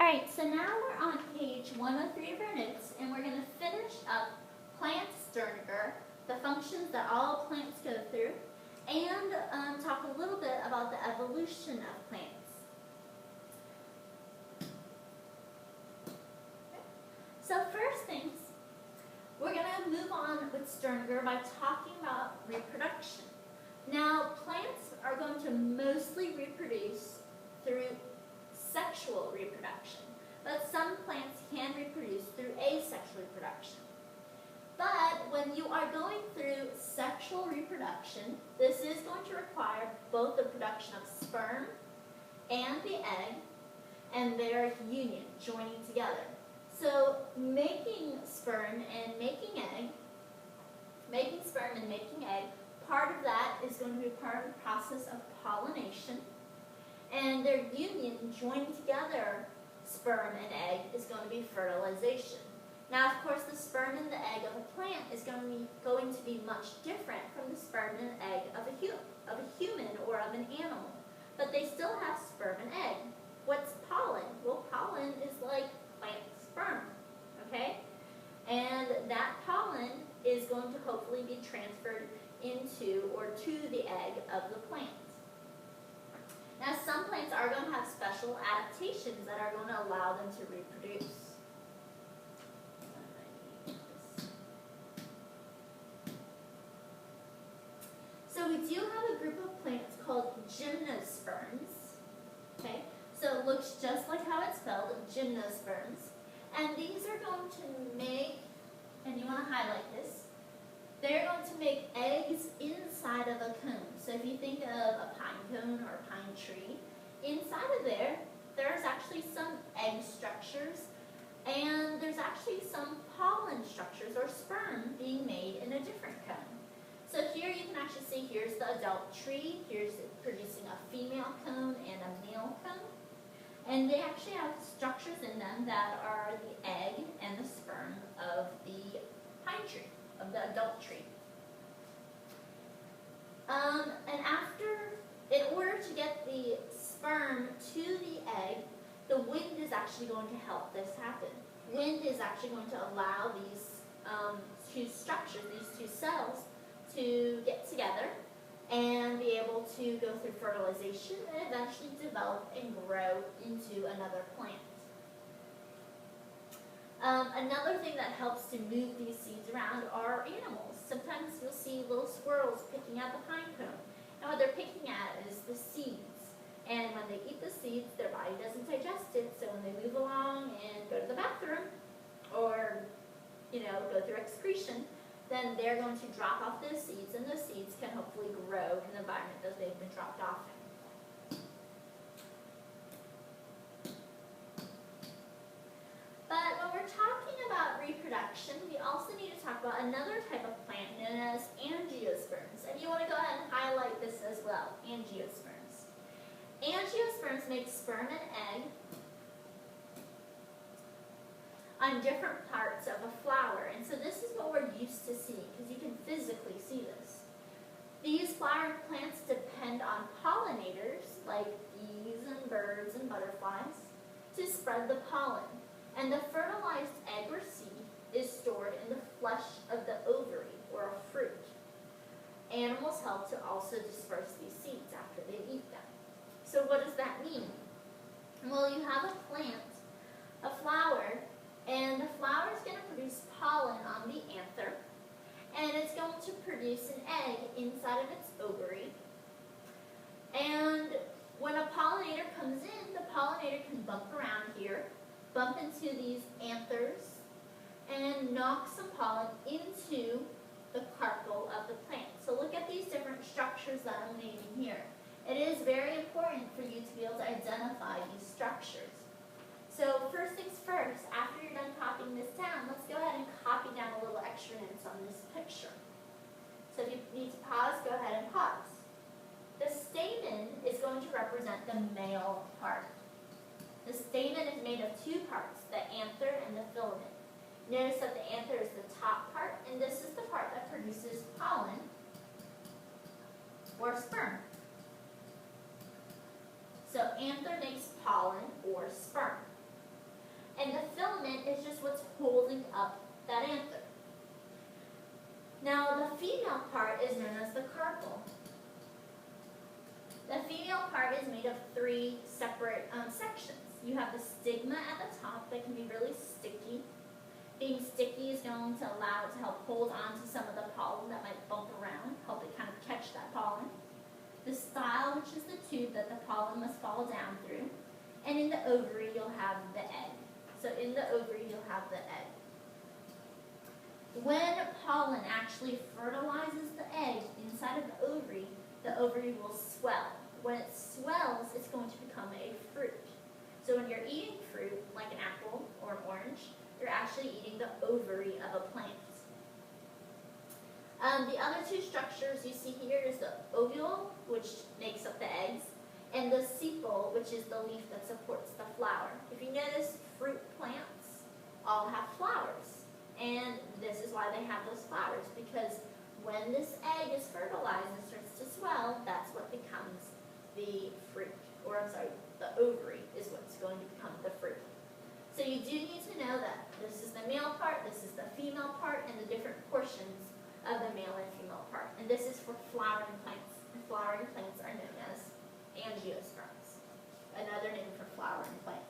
Alright, so now we're on page 103 of our notes, and we're going to finish up plant sterngrr, the functions that all plants go through, and talk a little bit about the evolution of plants. So first things, we're going to move on with sterngrr by talking about reproduction. Now, plants are going to mostly reproduce through sexual reproduction, but some plants can reproduce through asexual reproduction. But when you are going through sexual reproduction, this is going to require both the production of sperm and the egg and their union, joining together. So making sperm and making egg, part of that is going to be part of the process of pollination. And their union, joining together sperm and egg, is going to be fertilization. Now, of course, the sperm and the egg of a plant is going to be much different from the sperm and egg of a human or of an animal. But they still have sperm and egg. What's pollen? Well, pollen is like plant sperm, okay? And that pollen is going to hopefully be transferred into or to the egg of the plant. Now, some plants are going to have special adaptations that are going to allow them to reproduce. So we do have a group of plants called gymnosperms. Okay, so it looks just like how it's spelled, gymnosperms. And these are going to make, and you want to highlight this, they're going to make eggs inside of a cone. So if you think of a pine cone or a pine tree, inside of there, there's actually some egg structures, and there's actually some pollen structures or sperm being made in a different cone. So here you can actually see here's the adult tree, here's producing a female cone and a male cone. And they actually have structures in them that are the egg and the sperm of the pine tree, of the adult tree. In order to get the sperm to the egg, the wind is actually going to help this happen. Wind is actually going to allow these two structures, these two cells, to get together and be able to go through fertilization and eventually develop and grow into another plant. Another thing that helps to move these seeds around are animals. Sometimes you'll see little squirrels picking at the pine cone. And what they're picking at is the seeds. And when they eat the seeds, their body doesn't digest it. So when they move along and go to the bathroom or, go through excretion, then they're going to drop off those seeds, and those seeds can hopefully grow in the environment that they've been dropped off in. But when we're talking about reproduction, we also need to talk about another type of plant known as angiosperms. And you want to go ahead and highlight this as well, angiosperms. Angiosperms make sperm and egg on different parts of a flower. And so this is what we're used to seeing, because you can physically see this. These flowering plants depend on pollinators, like bees and birds and butterflies, to spread the pollen. And the fertilized egg or seed is stored in the flesh of the ovary, or a fruit. Animals help to also disperse these seeds after they eat them. So what does that mean? Well, you have a plant, a flower, and the flower is going to produce pollen on the anther, and it's going to produce an egg inside of its ovary. And when a pollinator comes in, the pollinator can bump around here, bump into these anthers, and knock some pollen into the carpel of the plant. So look at these different structures that I'm naming here. It is very important for you to be able to identify these structures. So first things first, after you're done copying this down, let's go ahead and copy down a little extra notes on this picture. So if you need to pause, go ahead and pause. The stamen is going to represent the male part. The stamen is made of two parts, the anther and the filament. Notice that the anther is the top part, and this is the part that produces pollen or sperm. So anther makes pollen or sperm. is just what's holding up that anther. Now the female part is known as the carpel. The female part is made of 3 separate sections. You have the stigma at the top that can be really sticky. Being sticky is going to allow it to help hold on to some of the pollen that might bump around, help it kind of catch that pollen. The style, which is the tube that the pollen must fall down through. And in the ovary, you'll have the egg. So in the ovary, you'll have the egg. When pollen actually fertilizes the egg inside of the ovary will swell. When it swells, it's going to become a fruit. So when you're eating fruit, like an apple or an orange, you're actually eating the ovary of a plant. The other 2 structures you see here is the ovule, which makes up the eggs, and the sepal, which is the leaf that supports the flower. If you notice, fruit plants all have flowers, and this is why they have those flowers, because when this egg is fertilized and starts to swell, that's what becomes the fruit, or I'm sorry, the ovary is what's going to become the fruit. So you do need to know that this is the male part, this is the female part, and the different portions of the male and female part. And this is for flowering plants. And flowering plants are known as angiosperms, another name for flowering plants.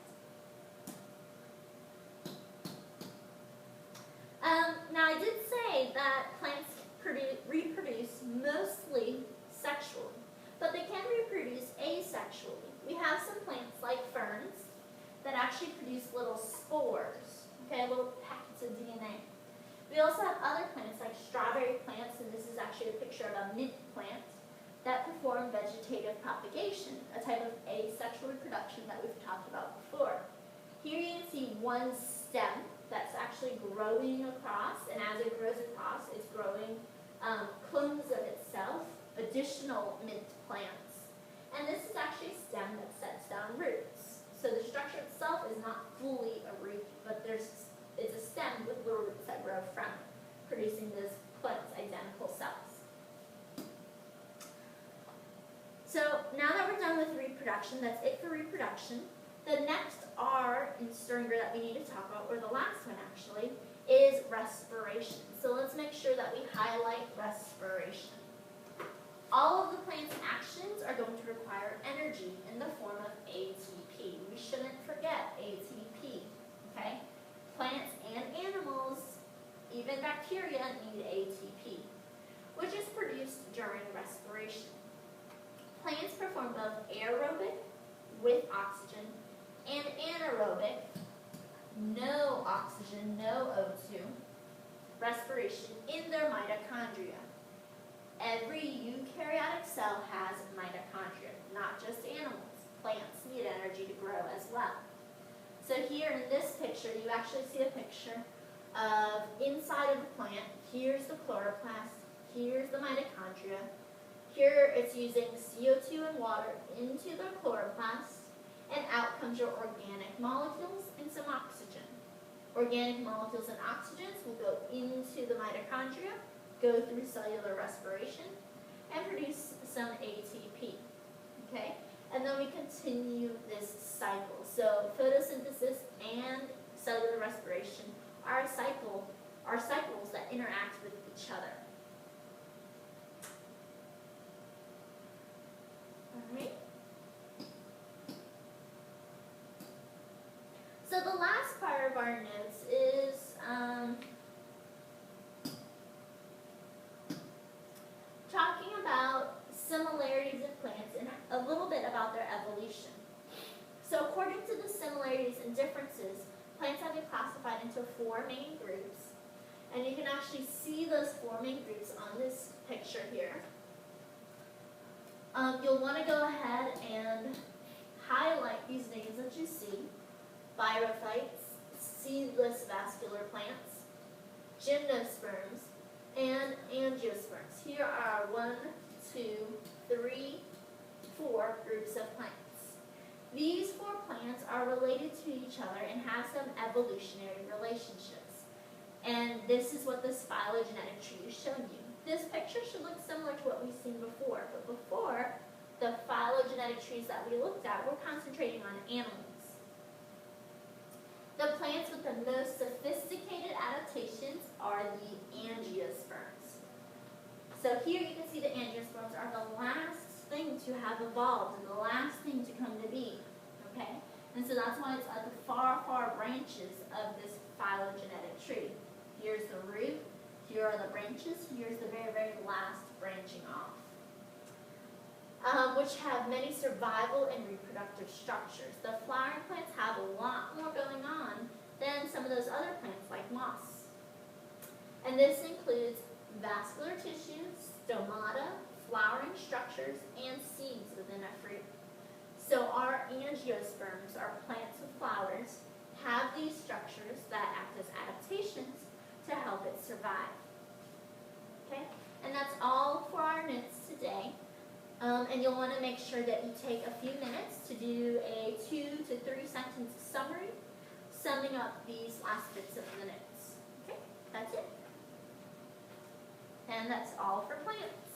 Now I did say that plants reproduce mostly sexually, but they can reproduce asexually. We have some plants like ferns that actually produce little spores, okay, little packets of DNA. We also have other plants like strawberry plants, and this is actually a picture of a mint plant, that perform vegetative propagation, a type of asexual reproduction that we've talked about before. Here you can see one stem that's actually growing across, and as it grows across, it's growing clones of itself, additional mint plants. And this is actually a stem that sets down roots. So the structure itself is not fully a root, but it's a stem with little roots that grow from it, producing this plant's identical cells. So now that we're done with reproduction, that's it for reproduction. The next R in sterngrr that we need to talk about, or the last one actually, is respiration. So let's make sure that we highlight respiration. All of the plant's actions are going to require energy in the form of ATP. We shouldn't forget ATP, okay? Plants and animals, even bacteria, need ATP, which is produced during respiration. Plants perform both aerobic, with oxygen, and anaerobic, no oxygen, no O2, respiration in their mitochondria. Every eukaryotic cell has mitochondria, not just animals. Plants need energy to grow as well. So here in this picture, you actually see a picture of inside of the plant. Here's the chloroplast, here's the mitochondria. Here it's using CO2 and water into the chloroplast, and out comes your organic molecules and some oxygen. Organic molecules and oxygens will go into the mitochondria, go through cellular respiration, and produce some ATP, okay? And then we continue this cycle. So photosynthesis and cellular respiration are cycles that interact with each other. All right. So the last part of our notes is talking about similarities in plants and a little bit about their evolution. So according to the similarities and differences, plants have been classified into 4 main groups. And you can actually see those 4 main groups on this picture here. You'll want to go ahead and highlight these names that you see. Biophytes, seedless vascular plants, gymnosperms, and angiosperms. Here are 1, 2, 3, 4 groups of plants. These 4 plants are related to each other and have some evolutionary relationships. And this is what this phylogenetic tree is showing you. This picture should look similar to what we've seen before, but before, the phylogenetic trees that we looked at were concentrating on animals. The plants with the most sophisticated adaptations are the angiosperms. So here you can see the angiosperms are the last thing to have evolved and the last thing to come to be. Okay? And so that's why it's at the far, far branches of this phylogenetic tree. Here's the root, here are the branches, here's the very, very last branching off. Which have many survival and reproductive structures. The flowering plants have a lot more going on than some of those other plants like moss. And this includes vascular tissue, stomata, flowering structures, and seeds within a fruit. So our angiosperms, our plants with flowers, have these structures that act as adaptations to help it survive. Okay? And that's all for our notes today. And you'll want to make sure that you take a few minutes to do a 2 to 3 sentence summary, summing up these last bits of the notes. Okay? That's it. And that's all for plants.